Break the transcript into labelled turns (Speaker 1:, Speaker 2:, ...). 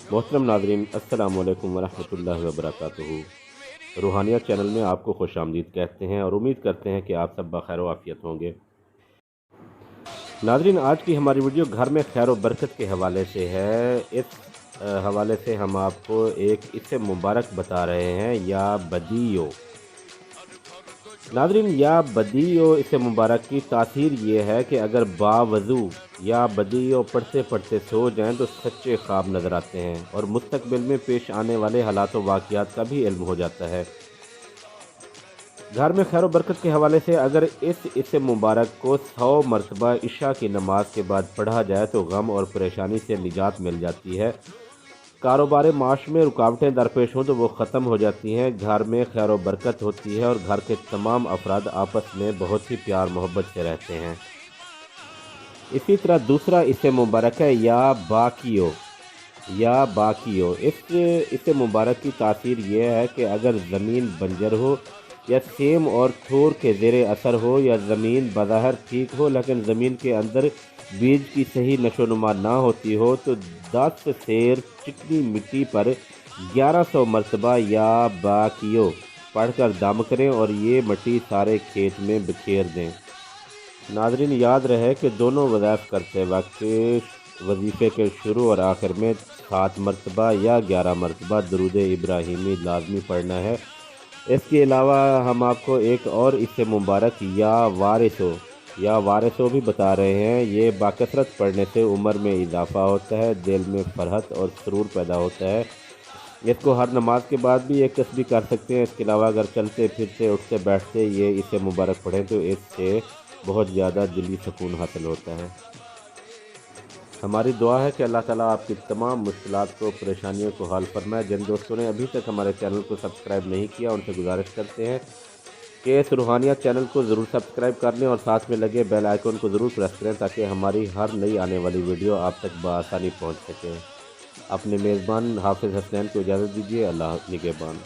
Speaker 1: मोहतरम नाज़रीन, अस्सलाम वालेकुम वरहमतुल्लाहि वबरकातुहू। रूहानियत चैनल में आपको खुश आमदीद कहते हैं और उम्मीद करते हैं कि आप सब बखैर आफियत होंगे। नाज़रीन, आज की हमारी वीडियो घर में खैर व बरकत के हवाले से है। इस हवाले से हम आपको एक इससे मुबारक बता रहे हैं, या बदियो। नाज़रीन, या बदियो इससे मुबारक की तासीर ये है कि अगर बावजू या बदियो पढ़ते पढ़ते सो जाएं तो सच्चे ख्वाब नज़र आते हैं और मुस्तकबिल में पेश आने वाले हालात व वाक़ियात का भी इल्म हो जाता है। घर में खैर व बरकत के हवाले से अगर इससे मुबारक को 100 मरतबा इशा की नमाज के बाद पढ़ा जाए तो गम और परेशानी से निजात मिल जाती है। कारोबार माश में रुकावटें दरपेश हों तो वो ख़त्म हो जाती हैं। घर में खैर व बरकत होती है और घर के तमाम अफराद आपस में बहुत ही प्यार मोहब्बत से रहते हैं। इसी तरह दूसरा इससे मुबारक है, या बाकियो। या बाकियो इससे मुबारक की तासीर ये है कि अगर ज़मीन बंजर हो या सेम और थोर के ज़ेरे असर हो, या ज़मीन बज़ाहिर ठीक हो लेकिन ज़मीन के अंदर बीज की सही नशोनुमा ना होती हो, तो 10 सेर चिकनी मिट्टी पर 1100 मरतबा या बाकियो पढ़कर दम करें और ये मिट्टी सारे खेत में बिखेर दें। नाज़रीन, याद रहे कि दोनों वज़ाइफ करते वक्त वजीफ़े के शुरू और आखिर में 7 मरतबा या 11 मरतबा दरूद इब्राहिमी लाजमी पढ़ना है। इसके अलावा हम आपको एक और इससे मुबारक या वारिसो भी बता रहे हैं। ये बाकसरत पढ़ने से उम्र में इजाफ़ा होता है, दिल में फरहत और सुरूर पैदा होता है। इसको हर नमाज के बाद भी एक तस्बीह कर सकते हैं। इसके अलावा अगर चलते फिरते उठते बैठते ये इससे मुबारक पढ़ें तो इससे बहुत ज़्यादा दिली सुकून हासिल होता है। हमारी दुआ है कि अल्लाह ताला आपकी तमाम मुश्किलात को, परेशानियों को हल फरमाए। जिन दोस्तों ने अभी तक हमारे चैनल को सब्सक्राइब नहीं किया उनसे गुजारिश करते हैं कि इस रूहानियत चैनल को ज़रूर सब्सक्राइब कर लें और साथ में लगे बेल आइकन को ज़रूर प्रेस करें ताकि हमारी हर नई आने वाली वीडियो आप तक बआसानी पहुँच सके। अपने मेज़बान हाफिज़ हसनैन को इजाज़त दीजिए। अल्लाह निगहबान।